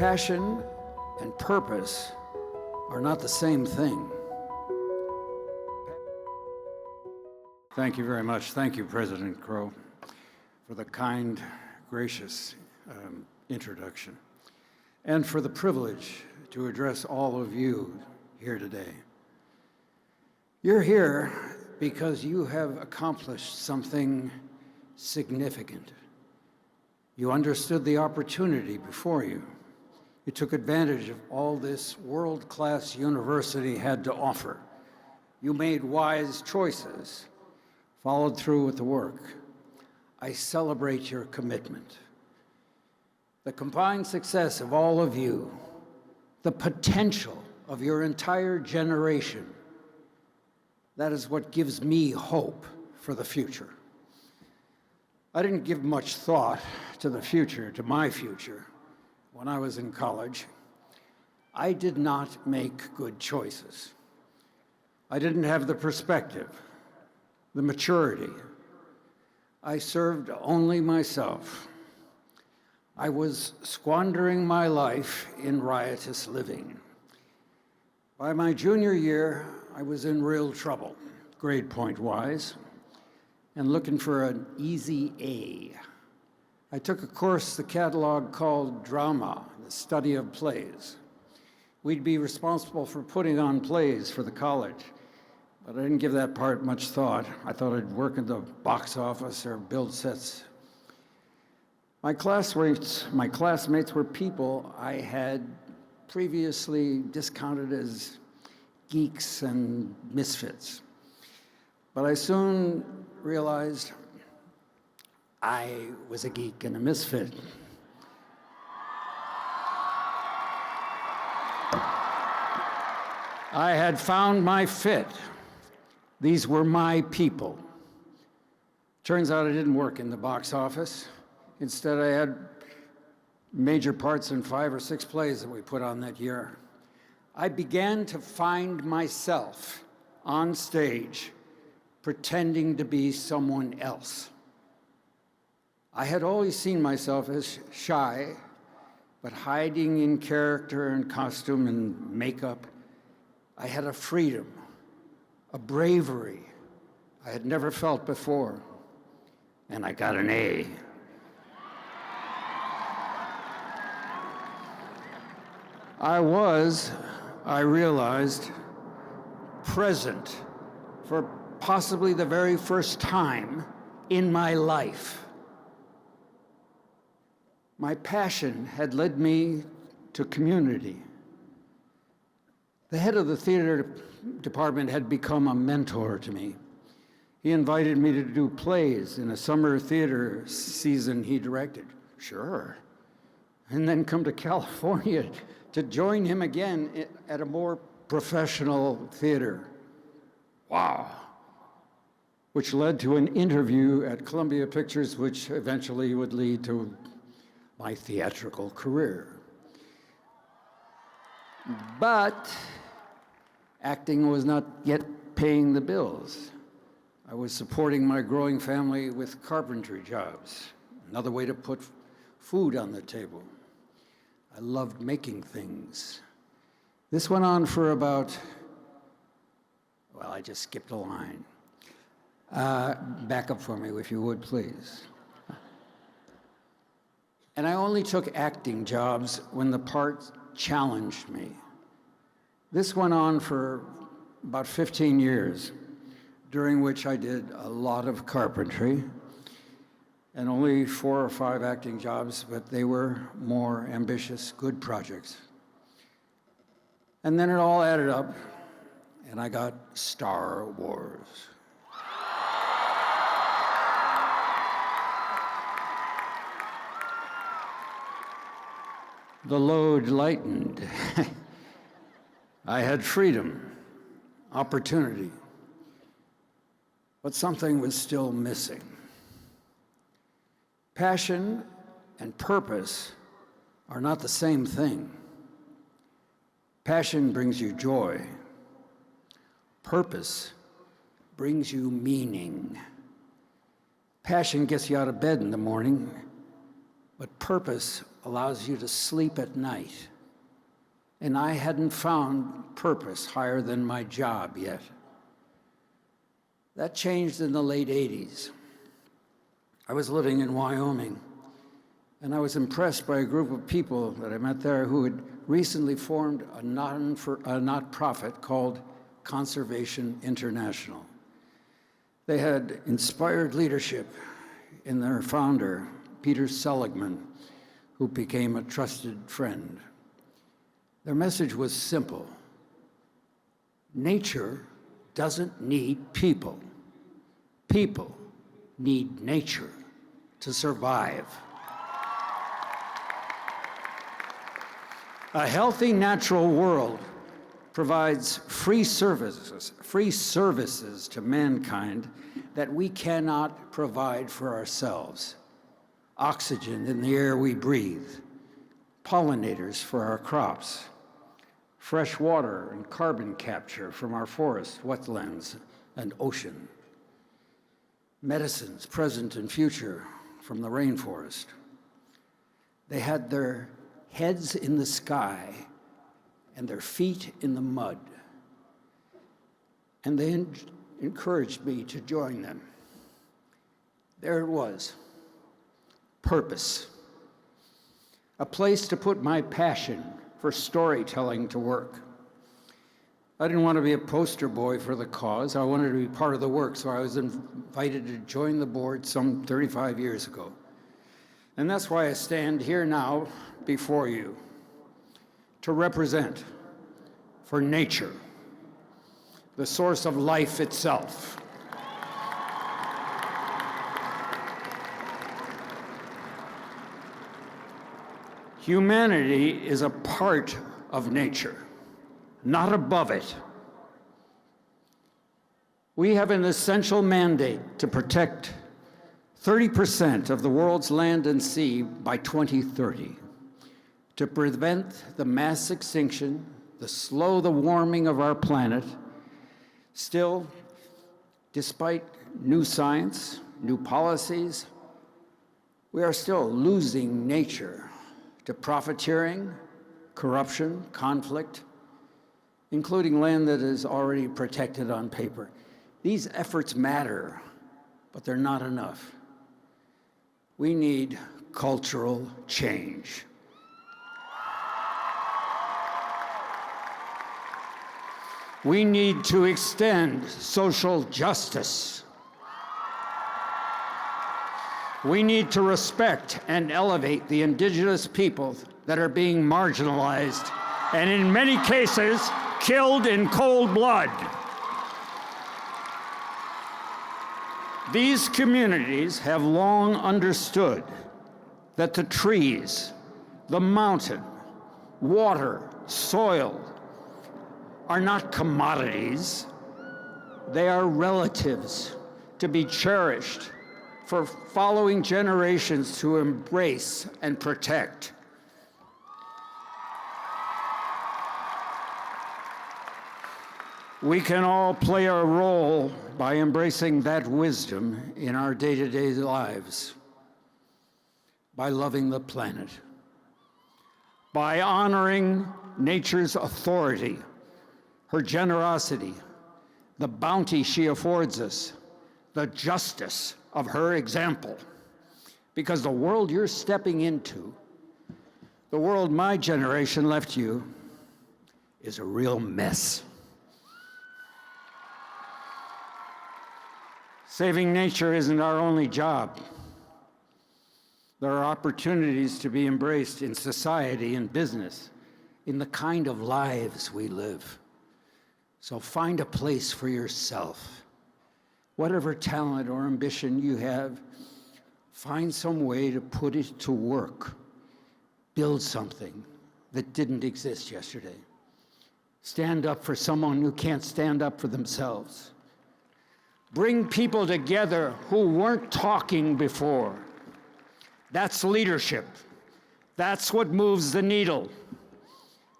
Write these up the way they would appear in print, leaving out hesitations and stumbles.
Passion and purpose are not the same thing. Thank you very much. Thank you, President Crow, for the kind, gracious introduction, and for the privilege to address all of you here today. You're here because you have accomplished something significant. You understood the opportunity before you. You took advantage of all this world-class university had to offer. You made wise choices, followed through with the work. I celebrate your commitment. The combined success of all of you, the potential of your entire generation, that is what gives me hope for the future. I didn't give much thought to the future, to my future, when I was in college. I did not make good choices. I didn't have the perspective, the maturity. I served only myself. I was squandering my life in riotous living. By my junior year, I was in real trouble, grade point-wise, and looking for an easy A. I took a course the catalog called Drama, the study of plays. We'd be responsible for putting on plays for the college, but I didn't give that part much thought. I thought I'd work in the box office or build sets. My classmates were people I had previously discounted as geeks and misfits. But I soon realized I was a geek and a misfit. I had found my fit. These were my people. Turns out I didn't work in the box office. Instead, I had major parts in 5 or 6 plays that we put on that year. I began to find myself on stage pretending to be someone else. I had always seen myself as shy, but hiding in character and costume and makeup, I had a freedom, a bravery I had never felt before, and I got an A. I realized, present for possibly the very first time in my life. My passion had led me to community. The head of the theater department had become a mentor to me. He invited me to do plays in a summer theater season he directed. Sure. And then come to California to join him again at a more professional theater. Wow. Which led to an interview at Columbia Pictures, which eventually would lead to my theatrical career. But acting was not yet paying the bills. I was supporting my growing family with carpentry jobs, another way to put food on the table. I loved making things. This went on for about, well, I just skipped a line. Back up for me, if you would, please. And I only took acting jobs when the part challenged me. This went on for about 15 years, during which I did a lot of carpentry, and only 4 or 5 acting jobs, but they were more ambitious, good projects. And then it all added up, and I got Star Wars. The load lightened. I had freedom, opportunity, but something was still missing. Passion and purpose are not the same thing. Passion brings you joy. Purpose brings you meaning. Passion gets you out of bed in the morning, but purpose allows you to sleep at night. And I hadn't found purpose higher than my job yet. That changed in the late 80s. I was living in Wyoming, and I was impressed by a group of people that I met there who had recently formed a not-profit called Conservation International. They had inspired leadership in their founder, Peter Seligman, who became a trusted friend. Their message was simple. Nature doesn't need people. People need nature to survive. A healthy natural world provides free services to mankind that we cannot provide for ourselves. Oxygen in the air we breathe, pollinators for our crops, fresh water and carbon capture from our forests, wetlands, and ocean, medicines present and future from the rainforest. They had their heads in the sky and their feet in the mud. And they encouraged me to join them. There it was, purpose. A place to put my passion for storytelling to work. I didn't want to be a poster boy for the cause. I wanted to be part of the work, so I was invited to join the board some 35 years ago. And that's why I stand here now before you to represent for nature, the source of life itself. Humanity is a part of nature, not above it. We have an essential mandate to protect 30% of the world's land and sea by 2030, to prevent the mass extinction, to slow the warming of our planet. Still, despite new science, new policies, we are still losing nature to profiteering, corruption, conflict, including land that is already protected on paper. These efforts matter, but they're not enough. We need cultural change. We need to extend social justice. We need to respect and elevate the indigenous peoples that are being marginalized and in many cases killed in cold blood. These communities have long understood that the trees, the mountain, water, soil are not commodities. They are relatives to be cherished for following generations to embrace and protect. We can all play a role by embracing that wisdom in our day-to-day lives, by loving the planet, by honoring nature's authority, her generosity, the bounty she affords us, the justice of her example. Because the world you're stepping into, the world my generation left you, is a real mess. Saving nature isn't our only job. There are opportunities to be embraced in society and business, in the kind of lives we live. So find a place for yourself. Whatever talent or ambition you have, find some way to put it to work. Build something that didn't exist yesterday. Stand up for someone who can't stand up for themselves. Bring people together who weren't talking before. That's leadership. That's what moves the needle.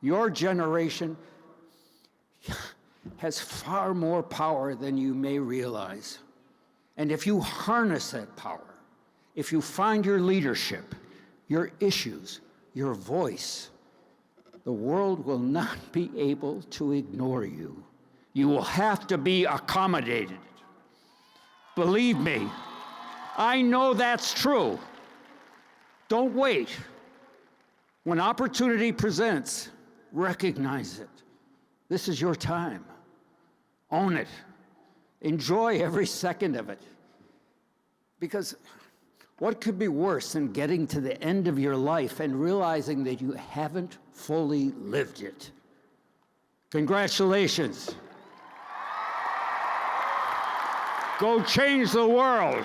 Your generation has far more power than you may realize. And if you harness that power, if you find your leadership, your issues, your voice. The world will not be able to ignore you. You will have to be accommodated. Believe me, I know that's true. Don't wait. When opportunity presents, recognize it. This is your time. Own it. Enjoy every second of it. Because what could be worse than getting to the end of your life and realizing that you haven't fully lived it? Congratulations. Go change the world.